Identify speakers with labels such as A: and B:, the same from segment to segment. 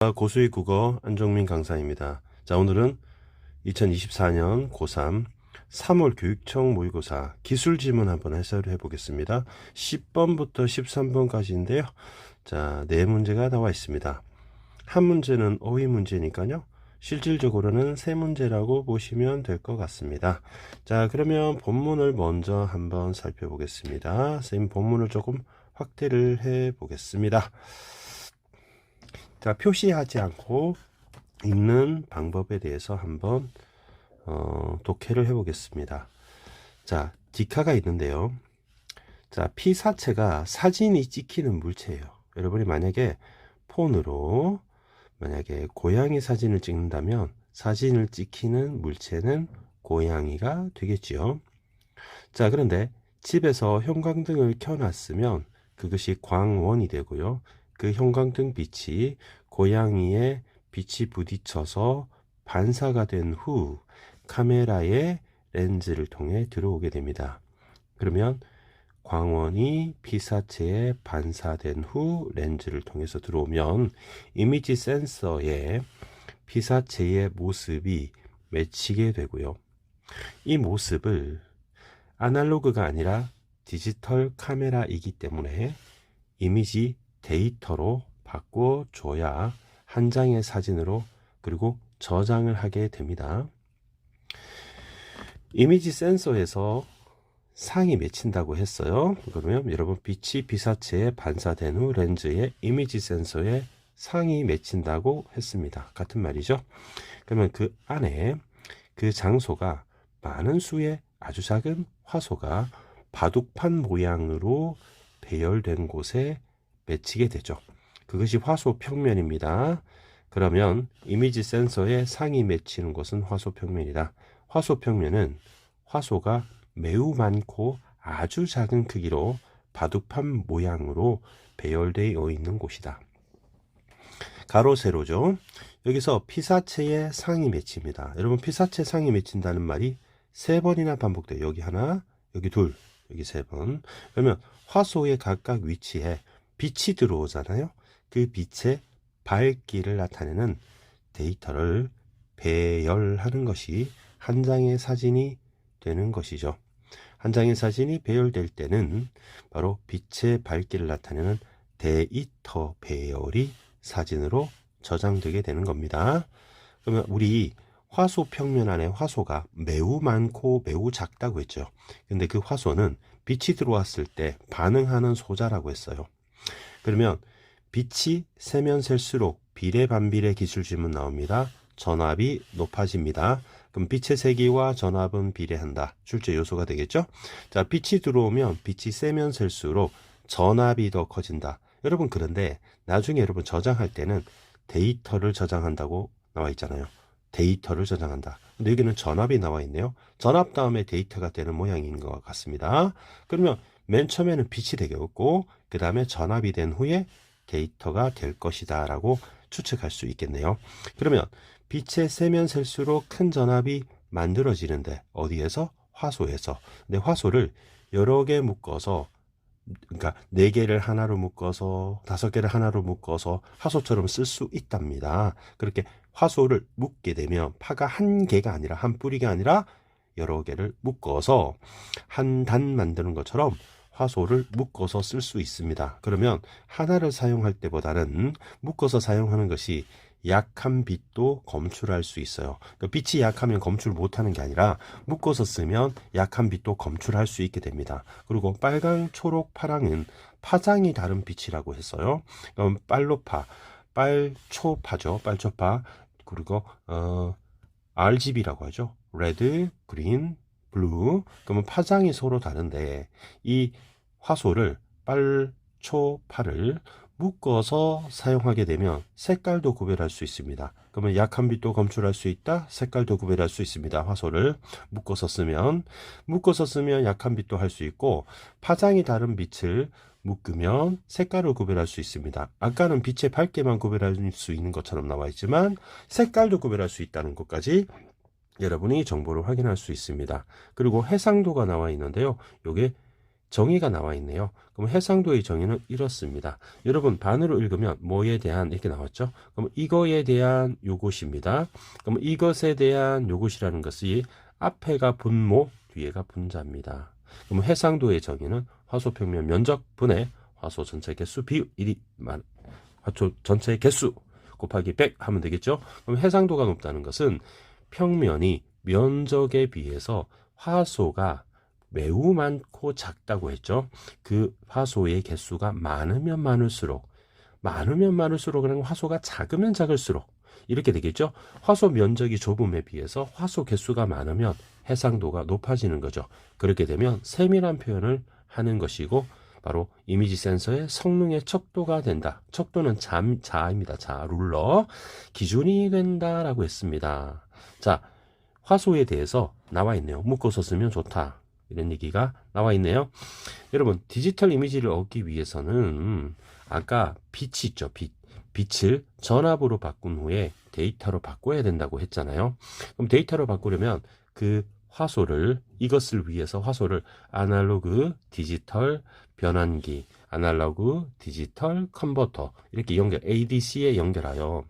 A: 고수의 국어 안정민 강사입니다. 자, 오늘은 2024년 고3 3월 교육청 모의고사 기술지문 한번 해설을 해보겠습니다. 10번부터 13번까지인데요. 자, 네 문제가 나와 있습니다. 한 문제는 어휘 문제니까요. 실질적으로는 세 문제라고 보시면 될 것 같습니다. 자, 그러면 본문을 먼저 한번 살펴보겠습니다. 선생님 본문을 조금 확대를 해 보겠습니다. 자, 표시하지 않고 읽는 방법에 대해서 한번 독해를 해보겠습니다. 자, 디카가 있는데요. 자, 피사체가 사진이 찍히는 물체예요. 여러분이 만약에 폰으로 만약에 고양이 사진을 찍는다면 사진을 찍히는 물체는 고양이가 되겠지요. 자, 그런데 집에서 형광등을 켜놨으면 그것이 광원이 되고요. 그 형광등 빛이 고양이의 빛이 부딪혀서 반사가 된 후 카메라의 렌즈를 통해 들어오게 됩니다. 그러면 광원이 피사체에 반사된 후 렌즈를 통해서 들어오면 이미지 센서에 피사체의 모습이 맺히게 되고요. 이 모습을 아날로그가 아니라 디지털 카메라이기 때문에 이미지 데이터로 바꿔줘야 한 장의 사진으로 그리고 저장을 하게 됩니다. 이미지 센서에서 상이 맺힌다고 했어요. 그러면 여러분 빛이 피사체에 반사된 후 렌즈에 이미지 센서에 상이 맺힌다고 했습니다. 같은 말이죠. 그러면 그 안에 그 장소가 많은 수의 아주 작은 화소가 바둑판 모양으로 배열된 곳에 맺히게 되죠. 그것이 화소 평면입니다. 그러면 이미지 센서에 상이 맺히는 곳은 화소 평면이다. 화소 평면은 화소가 매우 많고 아주 작은 크기로 바둑판 모양으로 배열되어 있는 곳이다. 가로 세로죠. 여기서 피사체에 상이 맺힙니다. 여러분 피사체 상이 맺힌다는 말이 세 번이나 반복돼요. 여기 하나, 여기 둘, 여기 세 번. 그러면 화소의 각각 위치에 빛이 들어오잖아요. 그 빛의 밝기를 나타내는 데이터를 배열하는 것이 한 장의 사진이 되는 것이죠. 한 장의 사진이 배열될 때는 바로 빛의 밝기를 나타내는 데이터 배열이 사진으로 저장되게 되는 겁니다. 그러면 우리 화소 평면 안에 화소가 매우 많고 매우 작다고 했죠. 근데 그 화소는 빛이 들어왔을 때 반응하는 소자라고 했어요. 그러면 빛이 세면 셀수록 비례 반비례 기술지문 나옵니다. 전압이 높아집니다. 그럼 빛의 세기와 전압은 비례한다. 출제 요소가 되겠죠? 자, 빛이 들어오면 빛이 세면 셀수록 전압이 더 커진다. 여러분 그런데 나중에 여러분 저장할 때는 데이터를 저장한다고 나와 있잖아요. 데이터를 저장한다. 근데 여기는 전압이 나와 있네요. 전압 다음에 데이터가 되는 모양인 것 같습니다. 그러면 맨 처음에는 빛이 되겠고 그 다음에 전압이 된 후에 데이터가 될 것이다 라고 추측할 수 있겠네요. 그러면 빛의 세면 셀수록 큰 전압이 만들어지는데 어디에서? 화소에서. 근데 화소를 여러 개 묶어서 그러니까 4개를 하나로 묶어서 5개를 하나로 묶어서 화소처럼 쓸 수 있답니다. 그렇게 화소를 묶게 되면 파가 한 개가 아니라 한 뿌리가 아니라 여러 개를 묶어서 한 단 만드는 것처럼 화소를 묶어서 쓸 수 있습니다. 그러면 하나를 사용할 때보다는 묶어서 사용하는 것이 약한 빛도 검출할 수 있어요. 그러니까 빛이 약하면 검출 못하는 게 아니라 묶어서 쓰면 약한 빛도 검출할 수 있게 됩니다. 그리고 빨강, 초록, 파랑은 파장이 다른 빛이라고 했어요. 그럼 빨로파, 빨초파죠. 빨초파 그리고 RGB라고 하죠. 레드, 그린, 블루. 그러면 파장이 서로 다른데 이 화소를 빨초파를 묶어서 사용하게 되면 색깔도 구별할 수 있습니다. 그러면 약한 빛도 검출할 수 있다. 색깔도 구별할 수 있습니다. 화소를 묶어서 쓰면 약한 빛도 할 수 있고 파장이 다른 빛을 묶으면 색깔을 구별할 수 있습니다. 아까는 빛의 밝게만 구별할 수 있는 것처럼 나와 있지만 색깔도 구별할 수 있다는 것까지 여러분이 정보를 확인할 수 있습니다. 그리고 해상도가 나와 있는데요. 이게 정의가 나와 있네요. 그럼 해상도의 정의는 이렇습니다. 여러분 반으로 읽으면 뭐에 대한 이렇게 나왔죠. 그럼 이거에 대한 요것입니다. 그럼 이것에 대한 요것이라는 것이 앞에가 분모, 뒤에가 분자입니다. 그럼 해상도의 정의는 화소평면 면적 분의 화소 전체 개수 비율 1이 화소 전체 개수 곱하기 100 하면 되겠죠. 그럼 해상도가 높다는 것은 평면이 면적에 비해서 화소가 매우 많고 작다고 했죠. 그 화소의 개수가 많으면 많을수록 그냥 화소가 작으면 작을수록 이렇게 되겠죠. 화소 면적이 좁음에 비해서 화소 개수가 많으면 해상도가 높아지는 거죠. 그렇게 되면 세밀한 표현을 하는 것이고 바로 이미지 센서의 성능의 척도가 된다. 척도는 자입니다. 자, 룰러 기준이 된다라고 했습니다. 자, 화소에 대해서 나와 있네요. 묶어서 쓰면 좋다. 이런 얘기가 나와 있네요. 여러분 디지털 이미지를 얻기 위해서는 아까 빛이 있죠. 빛을 전압으로 바꾼 후에 데이터로 바꿔야 된다고 했잖아요. 그럼 데이터로 바꾸려면 그 화소를 이것을 위해서 화소를 아날로그 디지털 변환기 아날로그 디지털 컨버터 이렇게 ADC에 연결하여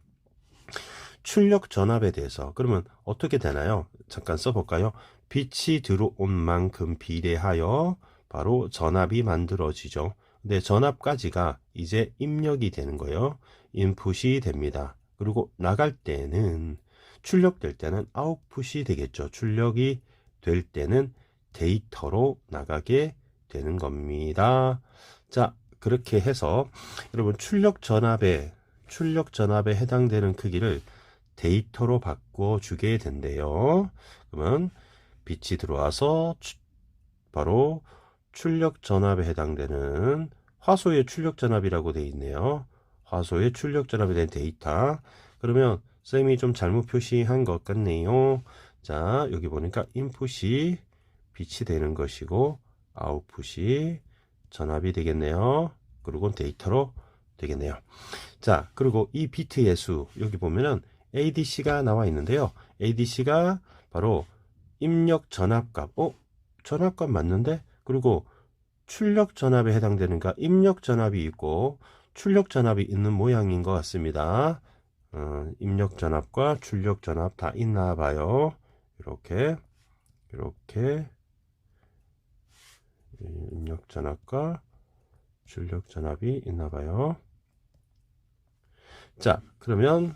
A: 출력 전압에 대해서 그러면 어떻게 되나요? 잠깐 써볼까요? 빛이 들어온 만큼 비례하여 바로 전압이 만들어지죠. 근데 전압까지가 이제 입력이 되는 거예요. 인풋이 됩니다. 그리고 나갈 때는 출력될 때는 아웃풋이 되겠죠. 출력이 될 때는 데이터로 나가게 되는 겁니다. 자, 그렇게 해서 여러분 출력 전압에 해당되는 크기를 데이터로 바꿔주게 된대요. 그러면 빛이 들어와서 바로 출력 전압에 해당되는 화소의 출력 전압이라고 되어 있네요. 화소의 출력 전압에 대한 데이터. 그러면 쌤이 좀 잘못 표시한 것 같네요. 자, 여기 보니까 인풋이 빛이 되는 것이고 아웃풋이 전압이 되겠네요. 그리고 데이터로 되겠네요. 자, 그리고 이 비트의 수 여기 보면은 ADC가 나와 있는데요. ADC가 바로 입력 전압값. 전압값 맞는데? 그리고 출력 전압에 해당되는가? 입력 전압이 있고 출력 전압이 있는 모양인 것 같습니다. 입력 전압과 출력 전압 다 있나 봐요. 이렇게 입력 전압과 출력 전압이 있나 봐요. 자, 그러면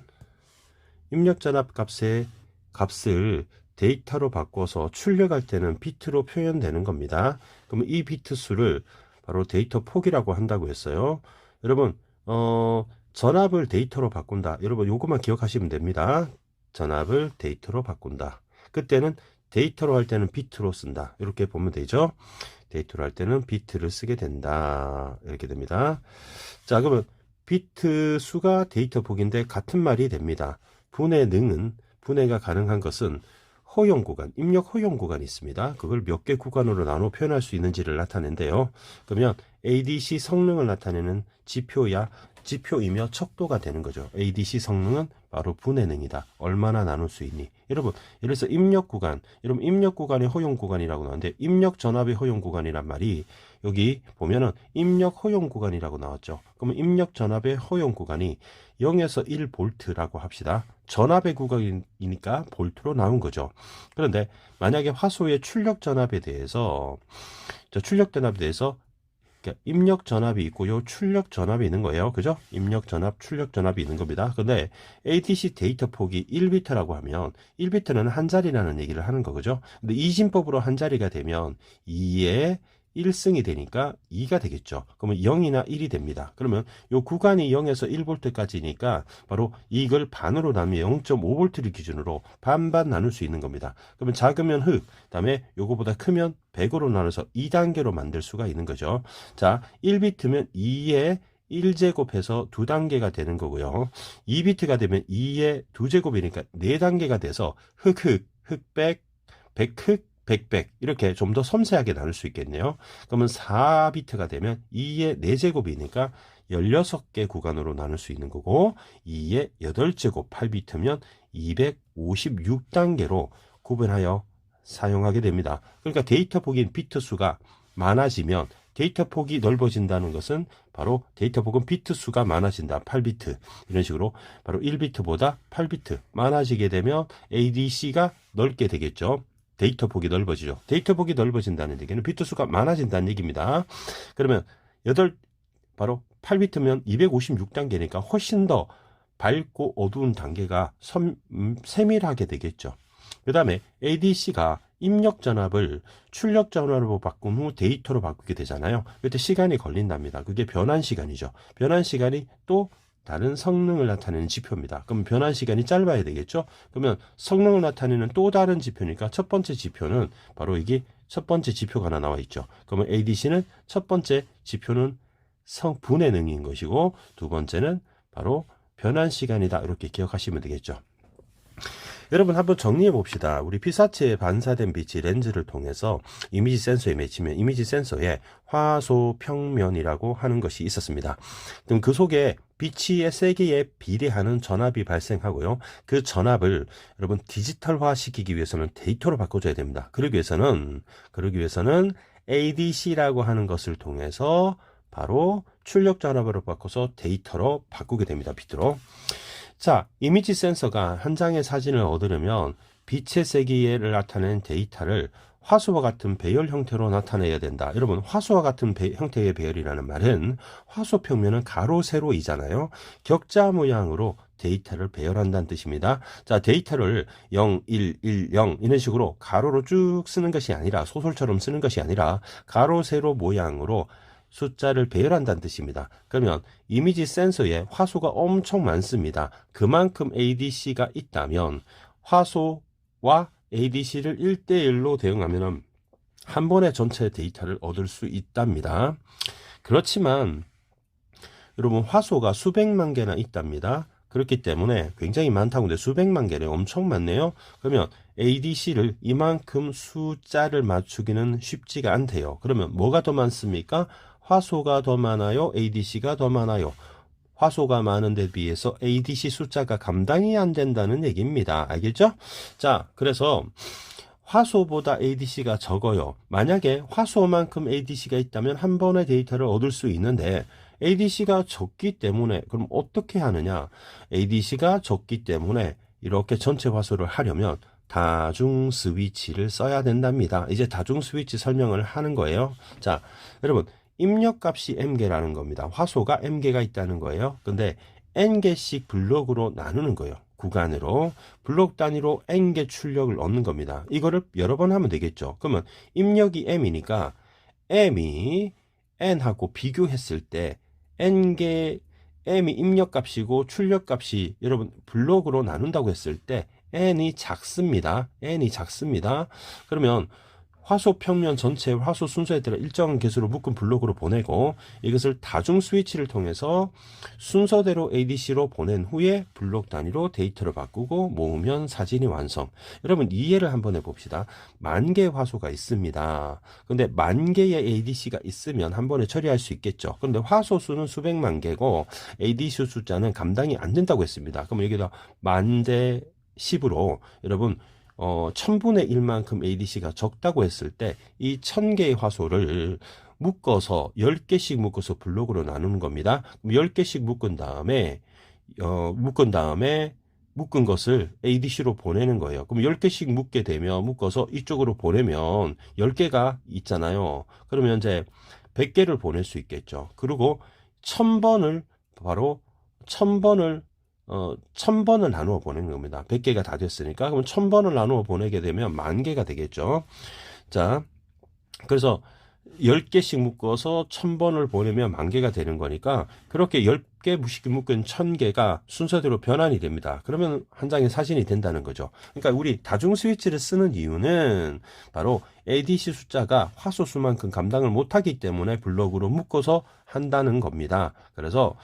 A: 입력 전압 값을 데이터로 바꿔서 출력할 때는 비트로 표현되는 겁니다. 그러면 이 비트 수를 바로 데이터 폭이라고 한다고 했어요. 여러분, 전압을 데이터로 바꾼다. 여러분, 요것만 기억하시면 됩니다. 전압을 데이터로 바꾼다. 그때는 데이터로 할 때는 비트로 쓴다. 이렇게 보면 되죠. 데이터로 할 때는 비트를 쓰게 된다. 이렇게 됩니다. 자, 그러면 비트 수가 데이터 폭인데 같은 말이 됩니다. 분해가 가능한 것은 허용 구간, 입력 허용 구간이 있습니다. 그걸 몇 개 구간으로 나눠 표현할 수 있는지를 나타낸대요. 그러면 ADC 성능을 나타내는 지표이며 척도가 되는 거죠. ADC 성능은 바로 분해능이다. 얼마나 나눌 수 있니? 여러분, 예를 들어서 입력 구간이 허용 구간이라고 나오는데 입력 전압의 허용 구간이란 말이 여기 보면은 입력 허용 구간이라고 나왔죠. 그러면 입력 전압의 허용 구간이 0에서 1볼트라고 합시다. 전압의 구간이니까 볼트로 나온 거죠. 그런데 만약에 화소의 출력 전압에 대해서 입력 전압이 있고요. 출력 전압이 있는 거예요. 그죠? 입력 전압, 출력 전압이 있는 겁니다. 근데 ADC 데이터 폭이 1비트라고 하면 1비트는 한 자리라는 얘기를 하는 거죠. 근데 이진법으로 한 자리가 되면 2에 1승이 되니까 2가 되겠죠. 그러면 0이나 1이 됩니다. 그러면 이 구간이 0에서 1볼트까지니까 바로 이걸 반으로 나누면 0.5볼트를 기준으로 반반 나눌 수 있는 겁니다. 그러면 작으면 흑, 그다음에 요거보다 크면 100으로 나눠서 2단계로 만들 수가 있는 거죠. 자, 1비트면 2에 1제곱해서 2단계가 되는 거고요. 2비트가 되면 2의 2제곱이니까 4단계가 돼서 흑흑, 흑백, 백흑, 백백 이렇게 좀 더 섬세하게 나눌 수 있겠네요. 그러면 4비트가 되면 2의 4제곱이니까 16개 구간으로 나눌 수 있는 거고 2의 8제곱 8비트면 256단계로 구분하여 사용하게 됩니다. 그러니까 데이터 폭인 비트 수가 많아지면 데이터 폭이 넓어진다는 것은 바로 데이터 폭은 비트 수가 많아진다. 8비트. 이런 식으로 바로 1비트보다 8비트 많아지게 되면 ADC가 넓게 되겠죠. 데이터 폭이 넓어지죠. 데이터 폭이 넓어진다는 얘기는 비트 수가 많아진다는 얘기입니다. 그러면 바로 8비트면 256단계니까 훨씬 더 밝고 어두운 단계가 세밀하게 되겠죠. 그 다음에 ADC가 입력 전압을 출력 전압으로 바꾼 후 데이터로 바꾸게 되잖아요. 그때 시간이 걸린답니다. 그게 변환 시간이죠. 변환 시간이 또 다른 성능을 나타내는 지표입니다. 그럼 변환 시간이 짧아야 되겠죠. 그러면 성능을 나타내는 또 다른 지표니까 첫 번째 지표는 바로 이게 첫 번째 지표가 하나 나와 있죠. 그러면 ADC는 첫 번째 지표는 분해 능인 것이고 두 번째는 바로 변환 시간이다. 이렇게 기억하시면 되겠죠. 여러분 한번 정리해 봅시다. 우리 피사체에 반사된 빛이 렌즈를 통해서 이미지 센서에 맺히면 이미지 센서에 화소 평면이라고 하는 것이 있었습니다. 그럼 그 속에 빛의 세기에 비례하는 전압이 발생하고요. 그 전압을 여러분 디지털화 시키기 위해서는 데이터로 바꿔줘야 됩니다. 그러기 위해서는 ADC라고 하는 것을 통해서 바로 출력 전압으로 바꿔서 데이터로 바꾸게 됩니다. 비트로. 자, 이미지 센서가 한 장의 사진을 얻으려면 빛의 세기를 나타내는 데이터를 화소와 같은 배열 형태로 나타내야 된다. 여러분, 화소와 같은 형태의 배열이라는 말은 화소 평면은 가로, 세로이잖아요. 격자 모양으로 데이터를 배열한다는 뜻입니다. 자, 데이터를 0, 1, 1, 0 이런 식으로 가로로 쭉 쓰는 것이 아니라 소설처럼 쓰는 것이 아니라 가로, 세로 모양으로 숫자를 배열한다는 뜻입니다. 그러면 이미지 센서에 화소가 엄청 많습니다. 그만큼 ADC가 있다면 화소와 ADC를 1대1로 대응하면 한 번에 전체 데이터를 얻을 수 있답니다. 그렇지만 여러분 화소가 수백만 개나 있답니다. 그렇기 때문에 굉장히 많다고 하는데 수백만 개는 엄청 많네요. 그러면 ADC를 이만큼 숫자를 맞추기는 쉽지가 않대요. 그러면 뭐가 더 많습니까? 화소가 더 많아요? ADC가 더 많아요? 화소가 많은 데 비해서 ADC 숫자가 감당이 안 된다는 얘기입니다. 알겠죠? 자, 그래서 화소보다 ADC가 적어요. 만약에 화소만큼 ADC가 있다면 한 번의 데이터를 얻을 수 있는데 ADC가 적기 때문에 그럼 어떻게 하느냐? ADC가 적기 때문에 이렇게 전체 화소를 하려면 다중 스위치를 써야 된답니다. 이제 다중 스위치 설명을 하는 거예요. 자, 여러분 입력값이 M개라는 겁니다. 화소가 M개가 있다는 거예요. 근데 N개씩 블록으로 나누는 거예요. 구간으로 블록 단위로 N개 출력을 얻는 겁니다. 이거를 여러 번 하면 되겠죠. 그러면 입력이 M이니까 M이 N하고 비교했을 때 N개 M이 입력값이고 출력값이 여러분 블록으로 나눈다고 했을 때 N이 작습니다. N이 작습니다. 그러면 화소 평면 전체의 화소 순서에 따라 일정한 개수로 묶은 블록으로 보내고 이것을 다중 스위치를 통해서 순서대로 ADC로 보낸 후에 블록 단위로 데이터를 바꾸고 모으면 사진이 완성. 여러분 이해를 한번 해봅시다. 10,000개의 화소가 있습니다. 근데 10,000개의 ADC가 있으면 한 번에 처리할 수 있겠죠. 그런데 화소 수는 수백만 개고 ADC 숫자는 감당이 안 된다고 했습니다. 그럼 여기다 10,000대 10으로 여러분 1000분의 1만큼 ADC가 적다고 했을 때 이 1000개의 화소를 묶어서 10개씩 묶어서 블록으로 나누는 겁니다. 10개씩 묶은 다음에 묶은 것을 ADC로 보내는 거예요. 그럼 10개씩 묶어서 이쪽으로 보내면 10개가 있잖아요. 그러면 이제 100개를 보낼 수 있겠죠. 그리고 1000번을 1000번을 나누어 보내는 겁니다. 100개가 다 됐으니까. 그럼 1000번을 나누어 보내게 되면 10,000개가 되겠죠. 자, 그래서 10개씩 묶어서 1000번을 보내면 10,000개가 되는 거니까 그렇게 10개 묶은 1000개가 순서대로 변환이 됩니다. 그러면 한 장의 사진이 된다는 거죠. 그러니까 우리 다중 스위치를 쓰는 이유는 바로 ADC 숫자가 화소 수만큼 감당을 못하기 때문에 블록으로 묶어서 한다는 겁니다. 그래서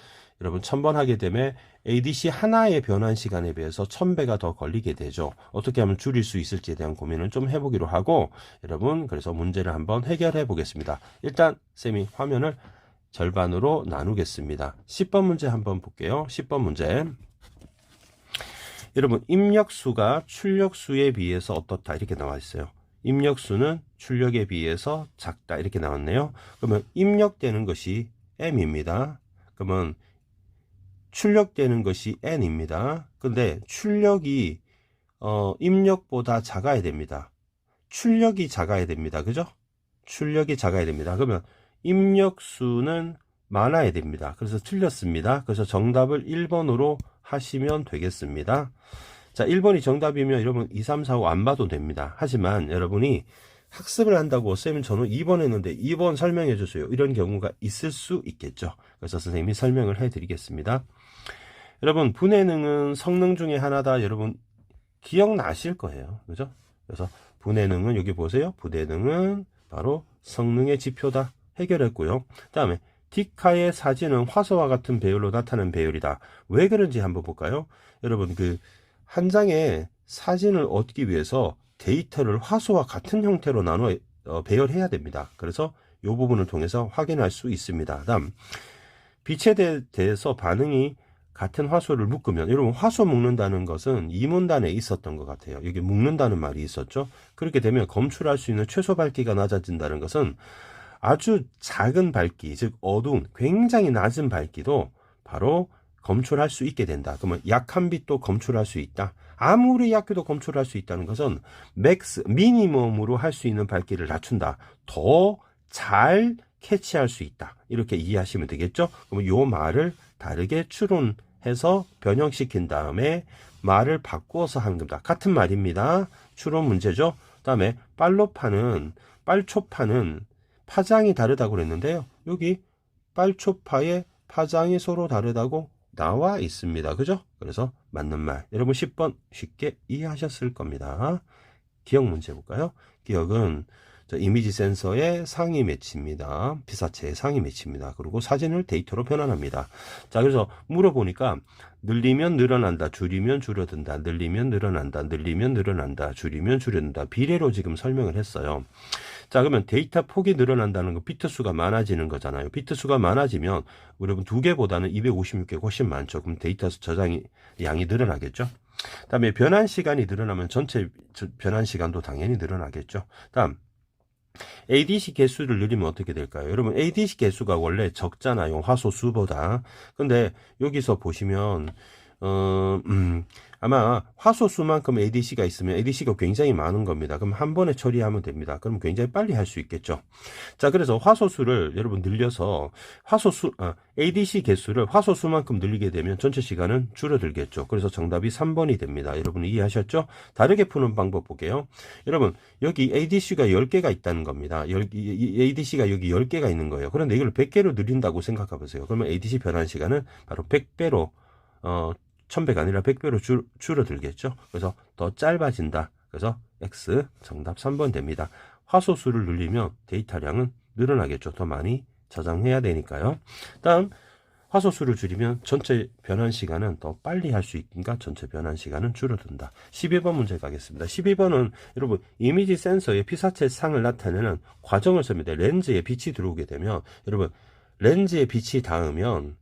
A: 여러분 1000번 하게 되면 ADC 하나의 변환 시간에 비해서 1000배가 더 걸리게 되죠. 어떻게 하면 줄일 수 있을지에 대한 고민을 좀 해보기로 하고 여러분 그래서 문제를 한번 해결해 보겠습니다. 일단 쌤이 화면을 절반으로 나누겠습니다. 10번 문제 한번 볼게요. 10번 문제. 여러분 입력수가 출력수에 비해서 어떻다 이렇게 나와 있어요. 입력수는 출력에 비해서 작다 이렇게 나왔네요. 그러면 입력되는 것이 m입니다. 그러면 출력되는 것이 n입니다. 근데 출력이 입력보다 작아야 됩니다. 출력이 작아야 됩니다. 그죠? 출력이 작아야 됩니다. 그러면 입력수는 많아야 됩니다. 그래서 틀렸습니다. 그래서 정답을 1번으로 하시면 되겠습니다. 자, 1번이 정답이면 여러분 2, 3, 4, 5 안 봐도 됩니다. 하지만 여러분이 학습을 한다고 쌤은 저는 2번 했는데 2번 설명해 주세요. 이런 경우가 있을 수 있겠죠. 그래서 선생님이 설명을 해 드리겠습니다. 여러분, 분해능은 성능 중에 하나다. 여러분 기억나실 거예요. 그죠? 그래서 분해능은 여기 보세요. 분해능은 바로 성능의 지표다. 해결했고요. 다음에 디카의 사진은 화소와 같은 배열로 나타나는 배열이다. 왜 그런지 한번 볼까요? 여러분, 한 장의 사진을 얻기 위해서 데이터를 화소와 같은 형태로 나눠 배열해야 됩니다. 그래서 이 부분을 통해서 확인할 수 있습니다. 다음, 빛에 대해서 반응이 같은 화소를 묶으면, 여러분 화소 묶는다는 것은 이 문단에 있었던 것 같아요. 여기 묶는다는 말이 있었죠. 그렇게 되면 검출할 수 있는 최소 밝기가 낮아진다는 것은 아주 작은 밝기, 즉 어두운 굉장히 낮은 밝기도 바로 검출할 수 있게 된다. 그러면 약한 빛도 검출할 수 있다. 아무리 약해도 검출할 수 있다는 것은 미니멈으로 할 수 있는 밝기를 낮춘다. 더 잘 캐치할 수 있다. 이렇게 이해하시면 되겠죠? 그러면 이 말을 다르게 추론해서 변형시킨 다음에 말을 바꾸어서 하는 겁니다. 같은 말입니다. 추론 문제죠. 다음에 빨초파는 파장이 다르다고 그랬는데요. 여기 빨초파의 파장이 서로 다르다고 나와 있습니다. 그죠? 그래서 맞는 말. 여러분 10번 쉽게 이해하셨을 겁니다. 기억 문제 볼까요? 기억은 이미지 센서의 상위 매치입니다. 피사체의 상위 매치입니다. 그리고 사진을 데이터로 변환합니다. 자, 그래서 물어보니까 늘리면 늘어난다, 줄이면 줄어든다, 늘리면 늘어난다, 늘리면 늘어난다, 줄이면 줄어든다. 비례로 지금 설명을 했어요. 자, 그러면 데이터 폭이 늘어난다는 거 비트 수가 많아지는 거잖아요. 비트 수가 많아지면 여러분 2개보다는 256개가 훨씬 많죠. 그럼 데이터 저장이 양이 늘어나겠죠. 다음에 변환 시간이 늘어나면 전체 변환 시간도 당연히 늘어나겠죠. 다음, ADC 개수를 늘리면 어떻게 될까요? 여러분 ADC 개수가 원래 적잖아요. 화소 수보다. 근데 여기서 보시면 아마 화소 수만큼 ADC가 있으면 ADC가 굉장히 많은 겁니다. 그럼 한 번에 처리하면 됩니다. 그럼 굉장히 빨리 할 수 있겠죠. 자, 그래서 화소 수를 여러분 늘려서 ADC 개수를 화소 수만큼 늘리게 되면 전체 시간은 줄어들겠죠. 그래서 정답이 3번이 됩니다. 여러분 이해하셨죠? 다르게 푸는 방법 볼게요. 여러분 여기 ADC가 10개가 있다는 겁니다. ADC가 여기 10개가 있는 거예요. 그런데 이걸 100개로 늘린다고 생각해 보세요. 그러면 ADC 변환 시간은 바로 100배로 1000배가 아니라 100배로 줄어들겠죠. 그래서 더 짧아진다. 그래서 X 정답 3번 됩니다. 화소수를 늘리면 데이터량은 늘어나겠죠. 더 많이 저장해야 되니까요. 다음, 화소수를 줄이면 전체 변환 시간은 더 빨리 할 수 있으니까 전체 변환 시간은 줄어든다. 12번 문제 가겠습니다. 12번은 여러분 이미지 센서의 피사체 상을 나타내는 과정을 씁니다. 렌즈에 빛이 들어오게 되면 여러분 렌즈에 빛이 닿으면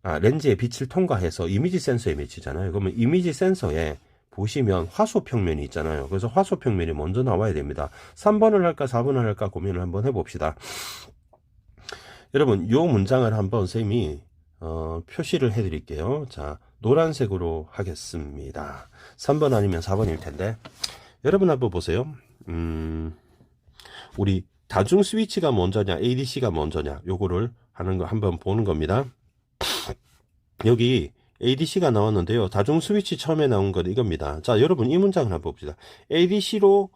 A: 렌즈의 빛을 통과해서 이미지 센서에 맺히잖아요. 그러면 이미지 센서에 보시면 화소 평면이 있잖아요. 그래서 화소 평면이 먼저 나와야 됩니다. 3번을 할까 4번을 할까 고민을 한번 해봅시다. 여러분 이 문장을 한번 쌤이 표시를 해드릴게요. 자, 노란색으로 하겠습니다. 3번 아니면 4번일 텐데 여러분 한번 보세요. 우리 다중 스위치가 먼저냐 ADC가 먼저냐 요거를 하는 거 한번 보는 겁니다. 여기 ADC가 나왔는데요. 다중 스위치 처음에 나온 건 이겁니다. 자, 여러분 이 문장을 한번 봅시다. ADC로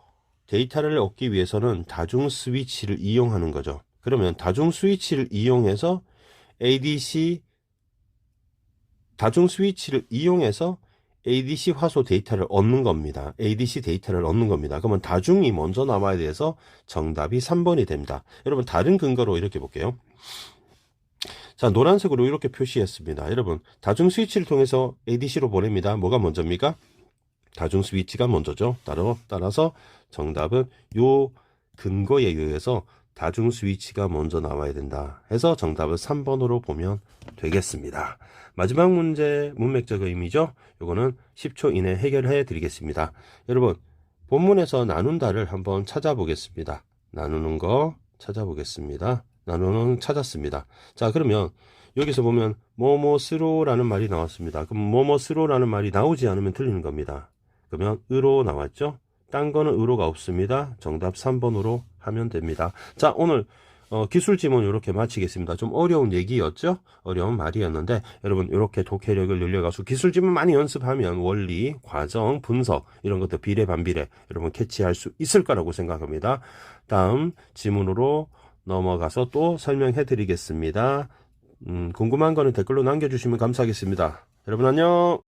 A: 데이터를 얻기 위해서는 다중 스위치를 이용하는 거죠. 그러면 다중 스위치를 이용해서 다중 스위치를 이용해서 ADC 화소 데이터를 얻는 겁니다. ADC 데이터를 얻는 겁니다. 그러면 다중이 먼저 나와야 돼서 정답이 3번이 됩니다. 여러분 다른 근거로 이렇게 볼게요. 자, 노란색으로 이렇게 표시했습니다. 여러분 다중 스위치를 통해서 ADC로 보냅니다. 뭐가 먼저입니까? 다중 스위치가 먼저죠. 따라서 정답은 요 근거에 의해서 다중 스위치가 먼저 나와야 된다 해서 정답은 3번으로 보면 되겠습니다. 마지막 문제 문맥적 의미죠. 요거는 10초 이내 해결해 드리겠습니다. 여러분 본문에서 나눈다를 한번 찾아보겠습니다. 나누는 거 찾아보겠습니다. 나누는 찾았습니다. 자, 그러면 여기서 보면 뭐뭐스로라는 말이 나왔습니다. 그럼 뭐뭐스로라는 말이 나오지 않으면 틀리는 겁니다. 그러면 으로 나왔죠? 딴 거는 으로가 없습니다. 정답 3번으로 하면 됩니다. 자, 오늘 기술 지문 이렇게 마치겠습니다. 좀 어려운 얘기였죠? 어려운 말이었는데 여러분 이렇게 독해력을 늘려가지고 기술 지문 많이 연습하면 원리, 과정, 분석 이런 것도 비례 반비례 여러분 캐치할 수 있을 거라고 생각합니다. 다음 지문으로 넘어가서 또 설명해 드리겠습니다. 궁금한 거는 댓글로 남겨주시면 감사하겠습니다. 여러분 안녕.